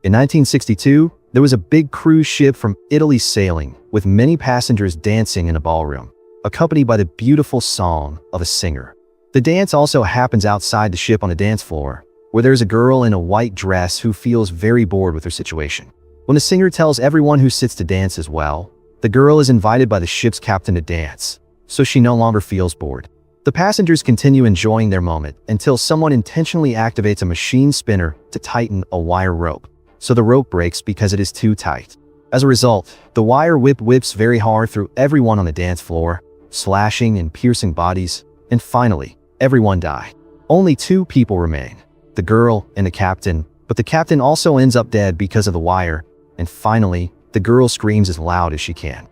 In 1962, there was a big cruise ship from Italy sailing, with many passengers dancing in a ballroom, accompanied by the beautiful song of a singer. The dance also happens outside the ship on a dance floor, where there's a girl in a white dress who feels very bored with her situation. When the singer tells everyone who sits to dance as well, the girl is invited by the ship's captain to dance, so she no longer feels bored. The passengers continue enjoying their moment until someone intentionally activates a machine spinner to tighten a wire rope, so the rope breaks because it is too tight. As a result, the wire whips very hard through everyone on the dance floor, slashing and piercing bodies, and finally, everyone die. Only 2 people remain, the girl and the captain, but the captain also ends up dead because of the wire, and finally, the girl screams as loud as she can.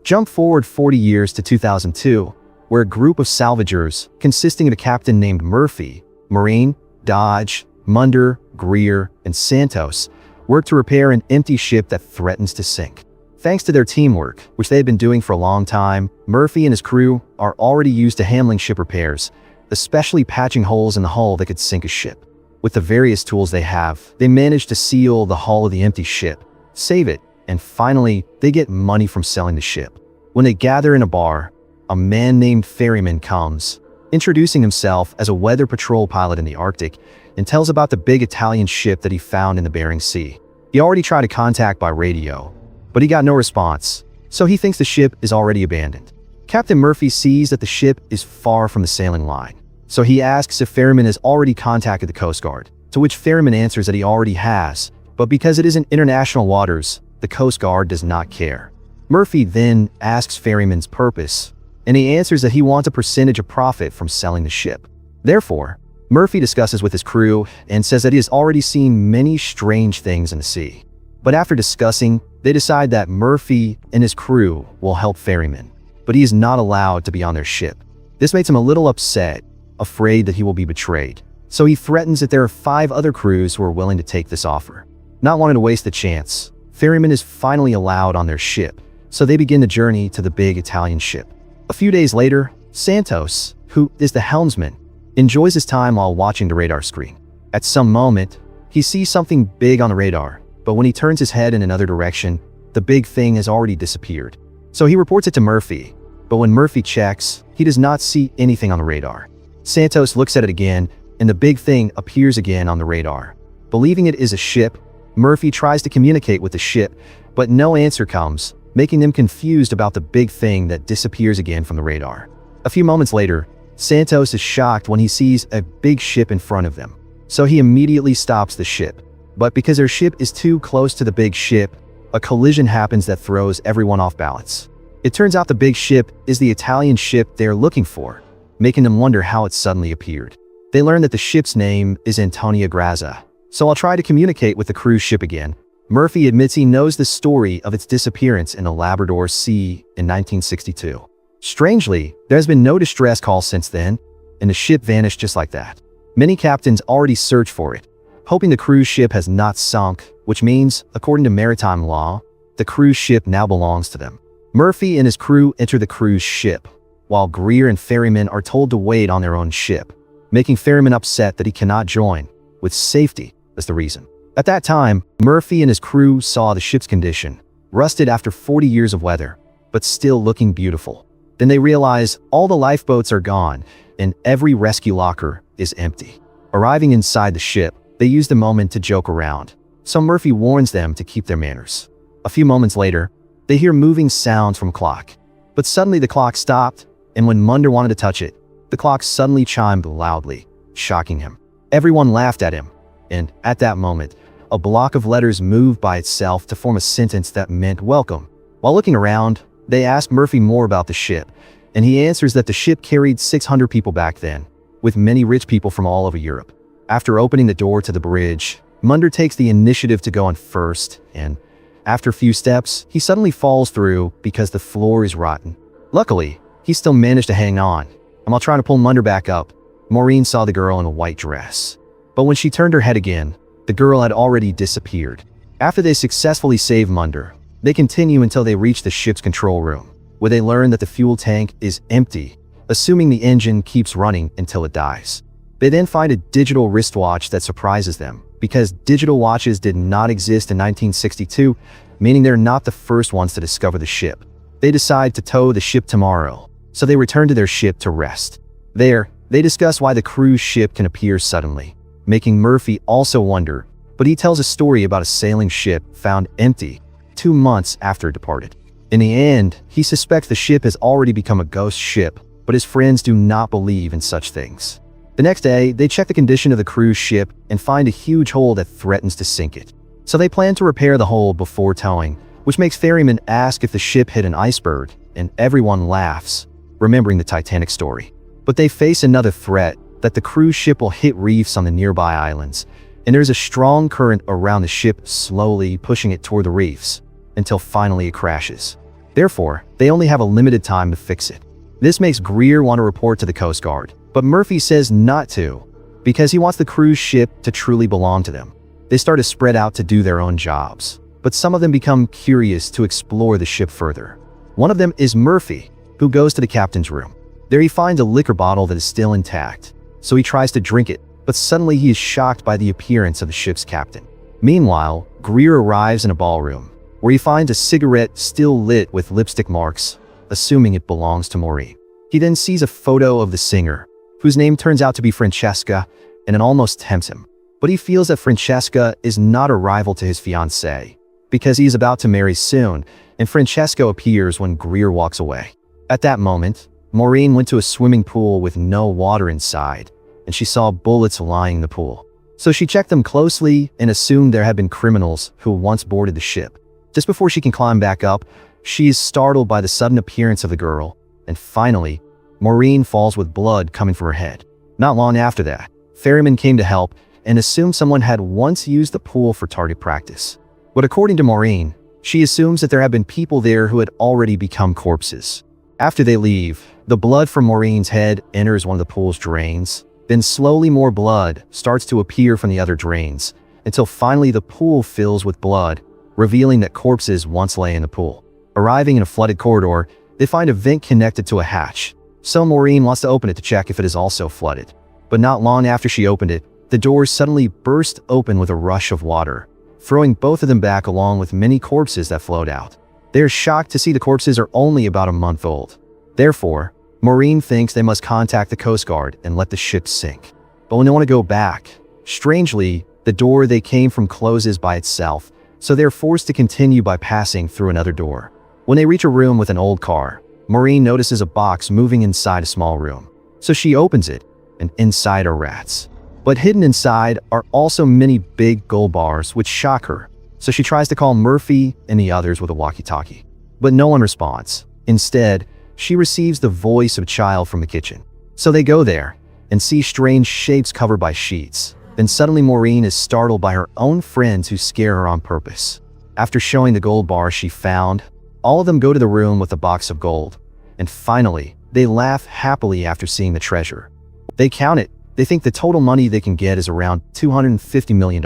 Jump forward 40 years to 2002, where a group of salvagers, consisting of a captain named Murphy, Marine, Dodge, Munder, Greer, and Santos, work to repair an empty ship that threatens to sink. Thanks to their teamwork, which they had been doing for a long time, Murphy and his crew are already used to handling ship repairs, especially patching holes in the hull that could sink a ship. With the various tools they have, they manage to seal the hull of the empty ship, save it, and finally, they get money from selling the ship. When they gather in a bar, a man named Ferryman comes, introducing himself as a weather patrol pilot in the Arctic, and tells about the big Italian ship that he found in the Bering Sea. He already tried to contact by radio, but he got no response, so he thinks the ship is already abandoned. Captain Murphy sees that the ship is far from the sailing line, so he asks if Ferryman has already contacted the Coast Guard, to which Ferryman answers that he already has, but because it isn't international waters, the Coast Guard does not care. Murphy then asks Ferryman's purpose, and he answers that he wants a percentage of profit from selling the ship. Therefore, Murphy discusses with his crew and says that he has already seen many strange things in the sea. But after discussing, they decide that Murphy and his crew will help Ferryman, but he is not allowed to be on their ship. This makes him a little upset, afraid that he will be betrayed, so he threatens that there are 5 other crews who are willing to take this offer. Not wanting to waste the chance, Ferryman is finally allowed on their ship, so they begin the journey to the big Italian ship. A few days later, Santos, who is the helmsman, enjoys his time while watching the radar screen. At some moment, he sees something big on the radar, but when he turns his head in another direction, the big thing has already disappeared. So he reports it to Murphy, but when Murphy checks, he does not see anything on the radar. Santos looks at it again, and the big thing appears again on the radar. Believing it is a ship, Murphy tries to communicate with the ship, but no answer comes, making them confused about the big thing that disappears again from the radar. A few moments later, Santos is shocked when he sees a big ship in front of them, so he immediately stops the ship. But because their ship is too close to the big ship, a collision happens that throws everyone off balance. It turns out the big ship is the Italian ship they're looking for, making them wonder how it suddenly appeared. They learn that the ship's name is Antonia Grazia, so I'll try to communicate with the cruise ship again. Murphy admits he knows the story of its disappearance in the Labrador Sea in 1962. Strangely, there has been no distress call since then, and the ship vanished just like that. Many captains already search for it, hoping the cruise ship has not sunk, which means, according to maritime law, the cruise ship now belongs to them. Murphy and his crew enter the cruise ship, while Greer and Ferryman are told to wait on their own ship, making Ferryman upset that he cannot join, with safety as the reason. At that time, Murphy and his crew saw the ship's condition, rusted after 40 years of weather, but still looking beautiful. Then they realize all the lifeboats are gone, and every rescue locker is empty. Arriving inside the ship, they use the moment to joke around, so Murphy warns them to keep their manners. A few moments later, they hear moving sounds from a clock, but suddenly the clock stopped, and when Munder wanted to touch it, the clock suddenly chimed loudly, shocking him. Everyone laughed at him, and at that moment, a block of letters moved by itself to form a sentence that meant welcome. While looking around, they ask Murphy more about the ship, and he answers that the ship carried 600 people back then, with many rich people from all over Europe. After opening the door to the bridge, Munder takes the initiative to go on first, and after a few steps, he suddenly falls through because the floor is rotten. Luckily, he still managed to hang on, and while trying to pull Munder back up, Maureen saw the girl in a white dress. But when she turned her head again, the girl had already disappeared. After they successfully save Munder, they continue until they reach the ship's control room, where they learn that the fuel tank is empty, assuming the engine keeps running until it dies. They then find a digital wristwatch that surprises them, because digital watches did not exist in 1962, meaning they're not the first ones to discover the ship. They decide to tow the ship tomorrow, so they return to their ship to rest. There, they discuss why the cruise ship can appear suddenly, making Murphy also wonder, but he tells a story about a sailing ship found empty 2 months after it departed. In the end, he suspects the ship has already become a ghost ship, but his friends do not believe in such things. The next day, they check the condition of the cruise ship and find a huge hole that threatens to sink it. So they plan to repair the hole before towing, which makes ferrymen ask if the ship hit an iceberg, and everyone laughs, remembering the Titanic story. But they face another threat, that the cruise ship will hit reefs on the nearby islands, and there's a strong current around the ship slowly pushing it toward the reefs, until finally it crashes. Therefore, they only have a limited time to fix it. This makes Greer want to report to the Coast Guard, but Murphy says not to, because he wants the cruise ship to truly belong to them. They start to spread out to do their own jobs, but some of them become curious to explore the ship further. One of them is Murphy, who goes to the captain's room. There he finds a liquor bottle that is still intact, so he tries to drink it, but suddenly he is shocked by the appearance of the ship's captain. Meanwhile, Greer arrives in a ballroom, where he finds a cigarette still lit with lipstick marks, assuming it belongs to Maureen. He then sees a photo of the singer, whose name turns out to be Francesca, and it almost tempts him. But he feels that Francesca is not a rival to his fiancée, because he is about to marry soon, and Francesca appears when Greer walks away. At that moment, Maureen went to a swimming pool with no water inside, and she saw bullets lying in the pool. So she checked them closely and assumed there had been criminals who once boarded the ship. Just before she can climb back up, she is startled by the sudden appearance of the girl, and finally, Maureen falls with blood coming from her head. Not long after that, ferrymen came to help and assumed someone had once used the pool for target practice. But according to Maureen, she assumes that there have been people there who had already become corpses. After they leave, the blood from Maureen's head enters one of the pool's drains. Then slowly more blood starts to appear from the other drains, until finally the pool fills with blood, revealing that corpses once lay in the pool. Arriving in a flooded corridor, they find a vent connected to a hatch. So Maureen wants to open it to check if it is also flooded. But not long after she opened it, the doors suddenly burst open with a rush of water, throwing both of them back along with many corpses that flowed out. They are shocked to see the corpses are only about a month old. Therefore, Maureen thinks they must contact the Coast Guard and let the ship sink. But when they want to go back, strangely, the door they came from closes by itself, so they are forced to continue by passing through another door. When they reach a room with an old car, Maureen notices a box moving inside a small room. So she opens it, and inside are rats. But hidden inside are also many big gold bars which shock her, so she tries to call Murphy and the others with a walkie-talkie. But no one responds. Instead, she receives the voice of a child from the kitchen. So they go there, and see strange shapes covered by sheets. Then suddenly Maureen is startled by her own friends who scare her on purpose. After showing the gold bars she found, all of them go to the room with a box of gold. And finally, they laugh happily after seeing the treasure. They count it. They think the total money they can get is around $250 million.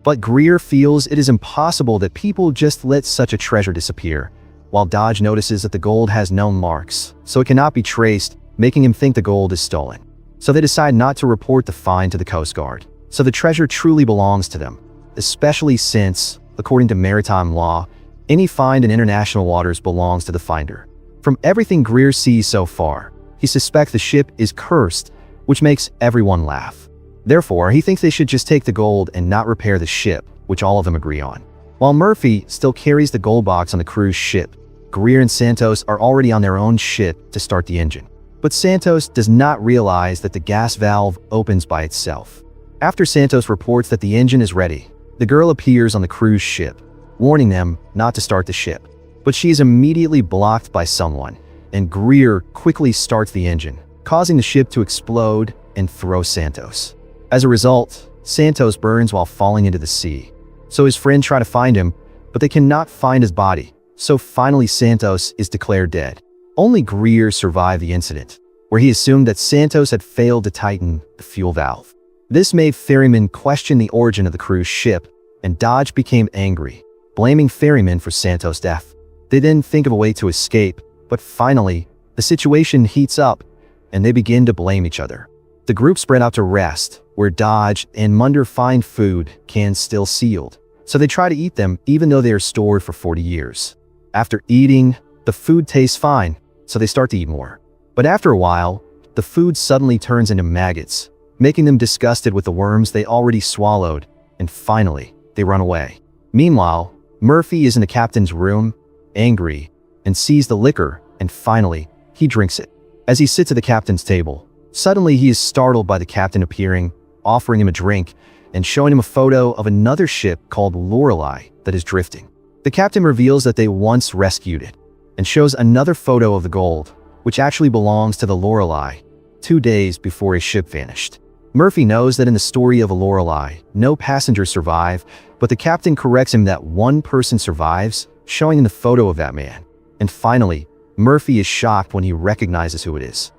But Greer feels it is impossible that people just let such a treasure disappear, while Dodge notices that the gold has no marks, so it cannot be traced, making him think the gold is stolen. So they decide not to report the find to the Coast Guard. So the treasure truly belongs to them, especially since, according to maritime law, any find in international waters belongs to the finder. From everything Greer sees so far, he suspects the ship is cursed, which makes everyone laugh. Therefore, he thinks they should just take the gold and not repair the ship, which all of them agree on. While Murphy still carries the gold box on the cruise ship, Greer and Santos are already on their own ship to start the engine. But Santos does not realize that the gas valve opens by itself. After Santos reports that the engine is ready, the girl appears on the cruise ship, warning them not to start the ship. But she is immediately blocked by someone, and Greer quickly starts the engine, causing the ship to explode and throw Santos. As a result, Santos burns while falling into the sea. So his friends try to find him, but they cannot find his body. So finally Santos is declared dead. Only Greer survived the incident, where he assumed that Santos had failed to tighten the fuel valve. This made ferrymen question the origin of the cruise ship, and Dodge became angry, blaming ferrymen for Santos' death. They then think of a way to escape, but finally, the situation heats up, and they begin to blame each other. The group spread out to rest, where Dodge and Munder find food cans still sealed. So they try to eat them even though they are stored for 40 years. After eating, the food tastes fine, so they start to eat more. But after a while, the food suddenly turns into maggots, making them disgusted with the worms they already swallowed, and finally, they run away. Meanwhile, Murphy is in the captain's room, angry, and sees the liquor, and finally, he drinks it. As he sits at the captain's table, suddenly he is startled by the captain appearing, offering him a drink, and showing him a photo of another ship called Lorelei that is drifting. The captain reveals that they once rescued it, and shows another photo of the gold, which actually belongs to the Lorelei, 2 days before his ship vanished. Murphy knows that in the story of a Lorelei, no passengers survive, but the captain corrects him that one person survives, showing him the photo of that man. And finally, Murphy is shocked when he recognizes who it is.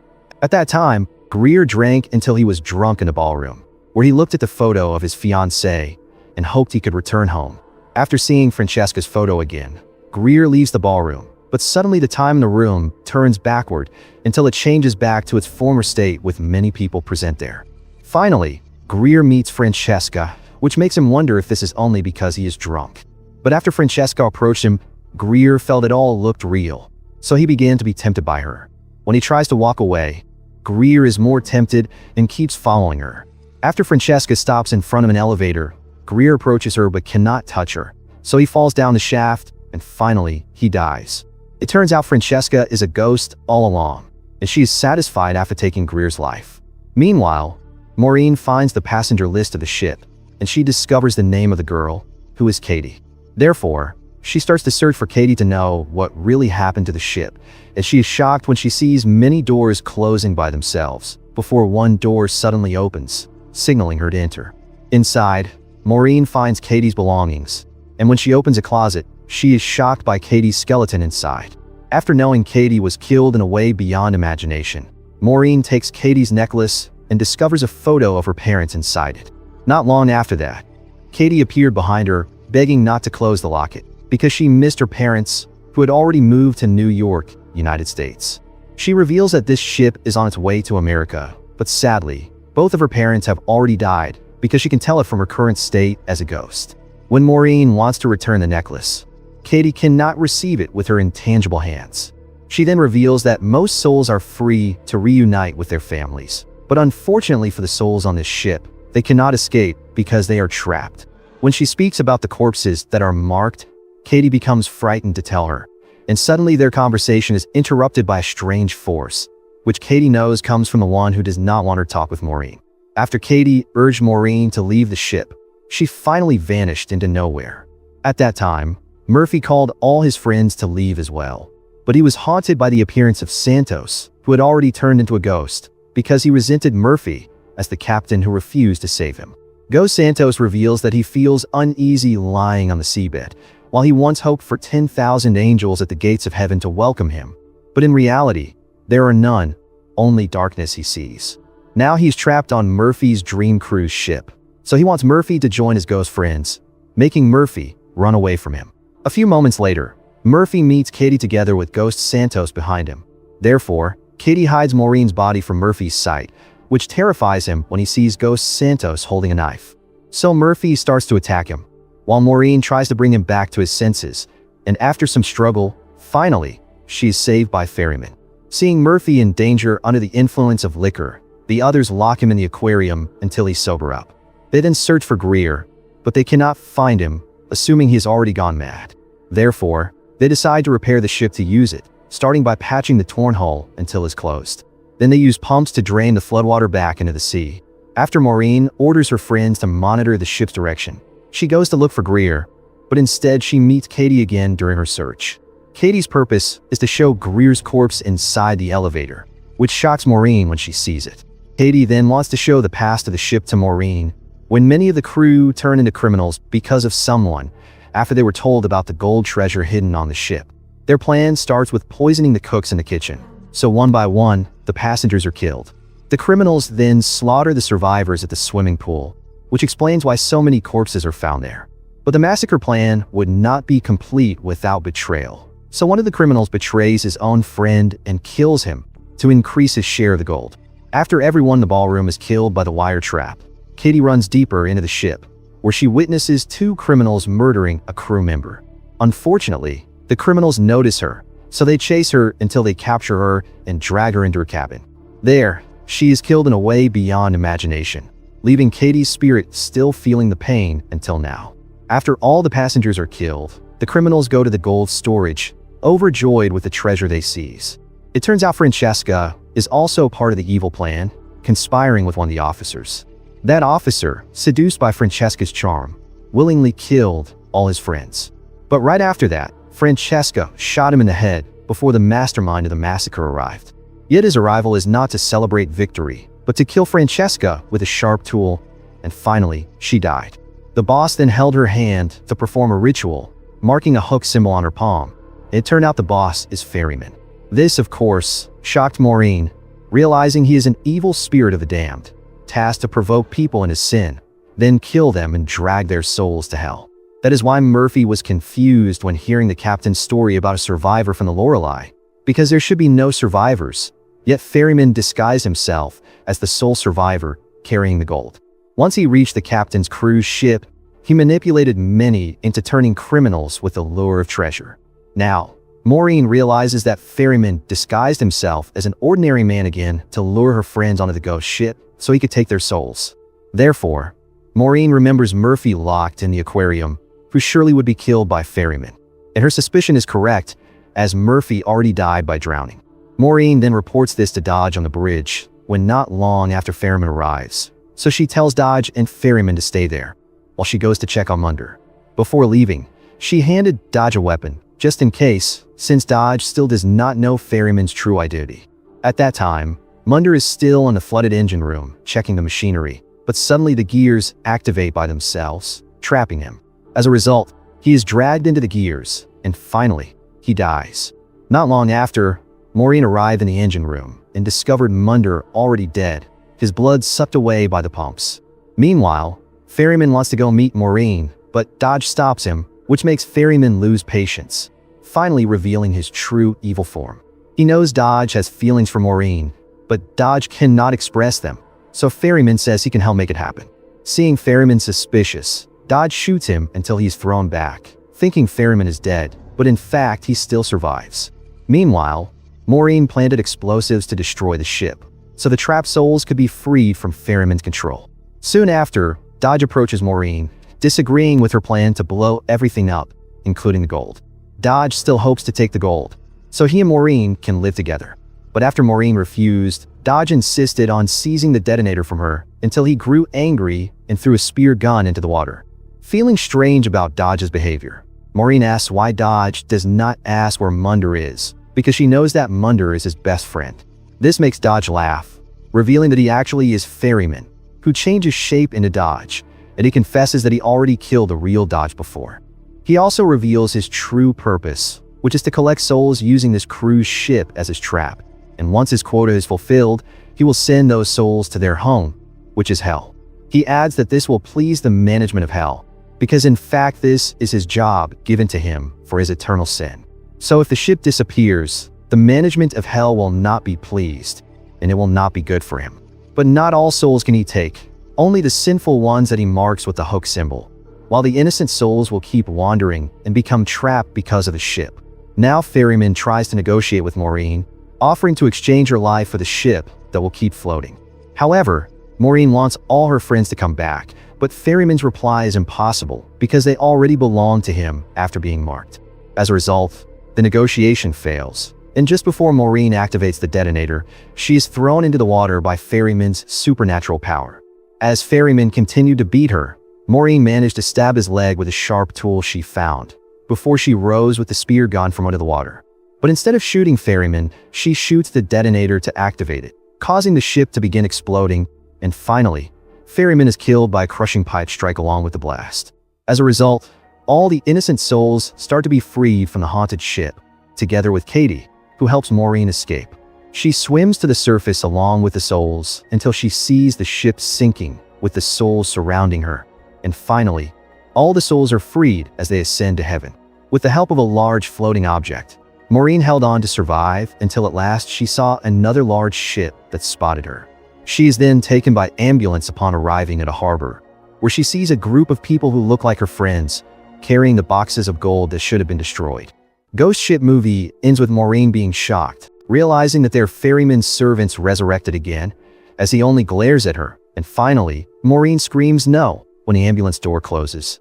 At that time, Greer drank until he was drunk in the ballroom, where he looked at the photo of his fiancée and hoped he could return home. After seeing Francesca's photo again, Greer leaves the ballroom, but suddenly the time in the room turns backward until it changes back to its former state with many people present there. Finally, Greer meets Francesca, which makes him wonder if this is only because he is drunk. But after Francesca approached him, Greer felt it all looked real, so he began to be tempted by her. When he tries to walk away, Greer is more tempted and keeps following her. After Francesca stops in front of an elevator, Greer approaches her but cannot touch her, so he falls down the shaft, and finally, he dies. It turns out Francesca is a ghost all along, and she is satisfied after taking Greer's life. Meanwhile, Maureen finds the passenger list of the ship, and she discovers the name of the girl, who is Katie. Therefore, she starts to search for Katie to know what really happened to the ship, as she is shocked when she sees many doors closing by themselves, before one door suddenly opens, signaling her to enter. Inside, Maureen finds Katie's belongings, and when she opens a closet, she is shocked by Katie's skeleton inside. After knowing Katie was killed in a way beyond imagination, Maureen takes Katie's necklace and discovers a photo of her parents inside it. Not long after that, Katie appeared behind her, begging not to close the locket, because she missed her parents, who had already moved to New York, United States. She reveals that this ship is on its way to America, but sadly, both of her parents have already died, because she can tell it from her current state as a ghost. When Maureen wants to return the necklace, Katie cannot receive it with her intangible hands. She then reveals that most souls are free to reunite with their families, but unfortunately for the souls on this ship, they cannot escape because they are trapped. When she speaks about the corpses that are marked, Katie becomes frightened to tell her, and suddenly their conversation is interrupted by a strange force, which Katie knows comes from the one who does not want her to talk with Maureen. After Katie urged Maureen to leave the ship, she finally vanished into nowhere. At that time, Murphy called all his friends to leave as well, but he was haunted by the appearance of Santos, who had already turned into a ghost, because he resented Murphy as the captain who refused to save him. Ghost Santos reveals that he feels uneasy lying on the seabed, while he once hoped for 10,000 angels at the gates of heaven to welcome him. But in reality, there are none, only darkness he sees. Now he's trapped on Murphy's dream cruise ship, so he wants Murphy to join his ghost friends, making Murphy run away from him. A few moments later, Murphy meets Katie together with Ghost Santos behind him. Therefore, Katie hides Maureen's body from Murphy's sight, which terrifies him when he sees Ghost Santos holding a knife. So Murphy starts to attack him, while Maureen tries to bring him back to his senses, and after some struggle, finally, she is saved by ferryman. Seeing Murphy in danger under the influence of liquor, the others lock him in the aquarium until he sober up. They then search for Greer, but they cannot find him, assuming he has already gone mad. Therefore, they decide to repair the ship to use it, starting by patching the torn hull until it's closed. Then they use pumps to drain the floodwater back into the sea. After Maureen orders her friends to monitor the ship's direction, she goes to look for Greer, but instead she meets Katie again during her search. Katie's purpose is to show Greer's corpse inside the elevator, which shocks Maureen when she sees it. Katie then wants to show the past of the ship to Maureen, when many of the crew turn into criminals because of someone, after they were told about the gold treasure hidden on the ship. Their plan starts with poisoning the cooks in the kitchen, so one by one, the passengers are killed. The criminals then slaughter the survivors at the swimming pool, which explains why so many corpses are found there. But the massacre plan would not be complete without betrayal, so one of the criminals betrays his own friend and kills him to increase his share of the gold. After everyone in the ballroom is killed by the wire trap, Katie runs deeper into the ship, where she witnesses two criminals murdering a crew member. Unfortunately, the criminals notice her, so they chase her until they capture her and drag her into her cabin. There, she is killed in a way beyond imagination, leaving Katie's spirit still feeling the pain until now. After all the passengers are killed, the criminals go to the gold storage, overjoyed with the treasure they seize. It turns out Francesca is also part of the evil plan, conspiring with one of the officers. That officer, seduced by Francesca's charm, willingly killed all his friends. But right after that, Francesca shot him in the head before the mastermind of the massacre arrived. Yet his arrival is not to celebrate victory, but to kill Francesca with a sharp tool, and finally, she died. The boss then held her hand to perform a ritual, marking a hook symbol on her palm. It turned out the boss is Ferryman. This, of course, shocked Maureen, realizing he is an evil spirit of the damned, tasked to provoke people into sin, then kill them and drag their souls to hell. That is why Murphy was confused when hearing the captain's story about a survivor from the Lorelei, because there should be no survivors, yet Ferryman disguised himself as the sole survivor carrying the gold. Once he reached the captain's cruise ship, he manipulated many into turning criminals with the lure of treasure. Now, Maureen realizes that Ferryman disguised himself as an ordinary man again to lure her friends onto the ghost ship so he could take their souls. Therefore, Maureen remembers Murphy locked in the aquarium, who surely would be killed by Ferryman. And her suspicion is correct, as Murphy already died by drowning. Maureen then reports this to Dodge on the bridge, when not long after Ferryman arrives. So she tells Dodge and Ferryman to stay there, while she goes to check on Munder. Before leaving, she handed Dodge a weapon, just in case, since Dodge still does not know Ferryman's true identity. At that time, Munder is still in the flooded engine room, checking the machinery, but suddenly the gears activate by themselves, trapping him. As a result, he is dragged into the gears, and finally, he dies. Not long after, Maureen arrived in the engine room and discovered Munder already dead, his blood sucked away by the pumps. Meanwhile, Ferryman wants to go meet Maureen, but Dodge stops him, which makes Ferryman lose patience, finally revealing his true evil form. He knows Dodge has feelings for Maureen, but Dodge cannot express them, so Ferryman says he can help make it happen. Seeing Ferryman suspicious, Dodge shoots him until he's thrown back, thinking Ferryman is dead, but in fact he still survives. Meanwhile, Maureen planted explosives to destroy the ship, so the trapped souls could be freed from Ferryman's control. Soon after, Dodge approaches Maureen, disagreeing with her plan to blow everything up, including the gold. Dodge still hopes to take the gold, so he and Maureen can live together. But after Maureen refused, Dodge insisted on seizing the detonator from her until he grew angry and threw a spear gun into the water. Feeling strange about Dodge's behavior, Maureen asks why Dodge does not ask where Munder is, because she knows that Munder is his best friend. This makes Dodge laugh, revealing that he actually is Ferryman, who changes shape into Dodge, and he confesses that he already killed the real Dodge before. He also reveals his true purpose, which is to collect souls using this cruise ship as his trap, and once his quota is fulfilled, he will send those souls to their home, which is hell. He adds that this will please the management of hell, because in fact this is his job given to him for his eternal sin. So if the ship disappears, the management of hell will not be pleased, and it will not be good for him. But not all souls can he take, only the sinful ones that he marks with the hook symbol, while the innocent souls will keep wandering and become trapped because of the ship. Now Ferryman tries to negotiate with Maureen, offering to exchange her life for the ship that will keep floating. However, Maureen wants all her friends to come back, but Ferryman's reply is impossible because they already belong to him after being marked. As a result, the negotiation fails, and just before Maureen activates the detonator, she is thrown into the water by Ferryman's supernatural power. As Ferryman continued to beat her, Maureen managed to stab his leg with a sharp tool she found, before she rose with the spear gun from under the water. But instead of shooting Ferryman, she shoots the detonator to activate it, causing the ship to begin exploding, and finally, Ferryman is killed by a crushing pipe strike along with the blast. As a result, all the innocent souls start to be freed from the haunted ship, together with Katie, who helps Maureen escape. She swims to the surface along with the souls until she sees the ship sinking with the souls surrounding her. And finally, all the souls are freed as they ascend to heaven. With the help of a large floating object, Maureen held on to survive until at last she saw another large ship that spotted her. She is then taken by ambulance upon arriving at a harbor, where she sees a group of people who look like her friends, carrying the boxes of gold that should have been destroyed. Ghost Ship movie ends with Maureen being shocked, realizing that their ferryman's servants resurrected again, as he only glares at her, and finally, Maureen screams no when the ambulance door closes.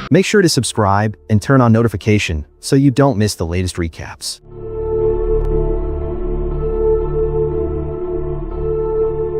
Make sure to subscribe and turn on notification so you don't miss the latest recaps.